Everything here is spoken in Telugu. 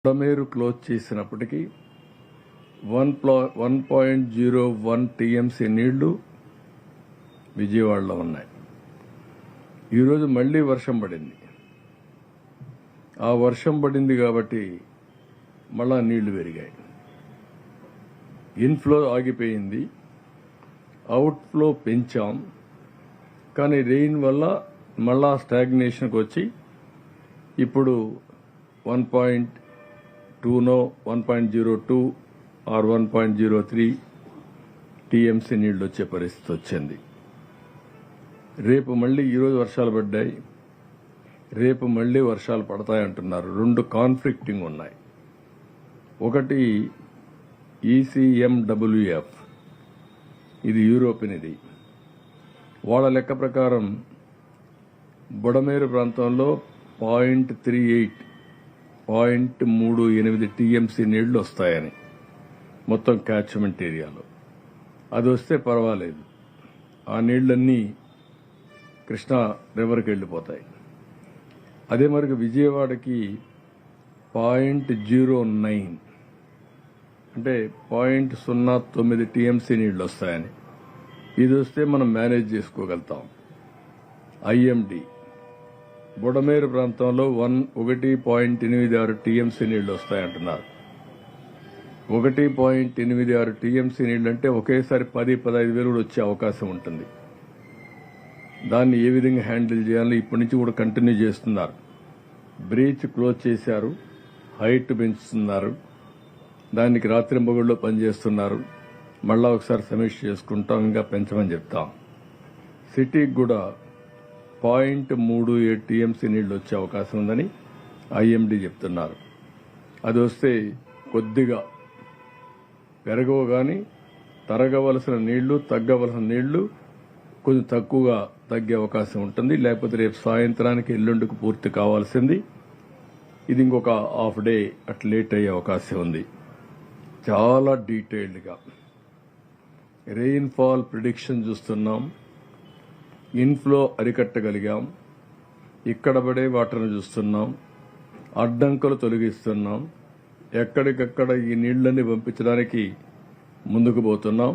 బుడమేరు క్లోజ్ చేసినప్పటికీ 1.01 టీఎంసీ నీళ్లు విజయవాడలో ఉన్నాయి. ఈరోజు మళ్లీ వర్షం పడింది. ఆ వర్షం పడింది కాబట్టి మళ్ళా నీళ్లు పెరిగాయి. ఇన్ఫ్లో ఆగిపోయింది, అవుట్ఫ్లో పెంచాం. కానీ రెయిన్ వల్ల మళ్ళా స్టాగ్నేషన్కి వచ్చి ఇప్పుడు 1.2 1.02 ఆర్ 1.03 టీఎంసీ నీళ్లు వచ్చే పరిస్థితి వచ్చింది. రేపు మళ్లీ ఈరోజు వర్షాలు పడ్డాయి, రేపు మళ్లీ వర్షాలు పడతాయంటున్నారు. రెండు కాన్ఫ్లిక్టింగ్ ఉన్నాయి. ఒకటి ECMWF, ఇది యూరోపియన్. ఇది వాళ్ళ లెక్క ప్రకారం బుడమేరు ప్రాంతంలో 0.38 టీఎంసీ నీళ్లు వస్తాయని మొత్తం క్యాచ్మెంట్ ఏరియాలో. అది వస్తే పర్వాలేదు, ఆ నీళ్లన్నీ కృష్ణా రివర్కి వెళ్ళిపోతాయి. అదే మరి విజయవాడకి 0.09 అంటే 0.09 టీఎంసీ నీళ్లు వస్తాయని. ఇది వస్తే మనం మేనేజ్ చేసుకోగలుగుతాం. IMD బుడమేరు ప్రాంతంలో 1.86 టీఎంసీ నీళ్లు వస్తాయంటున్నారు. 1.86 టీఎంసీ నీళ్లు అంటే ఒకేసారి 10-15 వేలు వచ్చే అవకాశం ఉంటుంది. దాన్ని ఏ విధంగా హ్యాండిల్ చేయాలో ఇప్పటి నుంచి కూడా కంటిన్యూ చేస్తున్నారు. బ్రీచ్ క్లోజ్ చేశారు, హైట్ పెంచుతున్నారు, దానికి రాత్రింబగళ్ళు పనిచేస్తున్నారు. మళ్ళా ఒకసారి సమీక్ష చేసుకుంటాం, ఇంకా పెంచమని చెప్తాం. సిటీకి కూడా 0.37 టీఎంసీ నీళ్లు వచ్చే అవకాశం ఉందని IMD చెప్తున్నారు. అది వస్తే కొద్దిగా పెరగవు, కానీ తరగవలసిన నీళ్లు తగ్గవలసిన నీళ్లు కొంచెం తక్కువగా తగ్గే అవకాశం ఉంటుంది. లేకపోతే రేపు సాయంత్రానికి ఎల్లుండికి పూర్తి కావాల్సింది. ఇది ఇంకొక హాఫ్ డే అట్లా లేట్ అయ్యే అవకాశం ఉంది. చాలా డీటెయిల్డ్గా రెయిన్ఫాల్ ప్రిడిక్షన్ చూస్తున్నాం. ఇన్ఫ్లో అరికట్టగలిగాం, ఇక్కడ పడే వాటర్ను చూస్తున్నాం, అడ్డంకులు తొలగిస్తున్నాం, ఎక్కడికక్కడ ఈ నీళ్లన్నీ పంపించడానికి ముందుకు పోతున్నాం.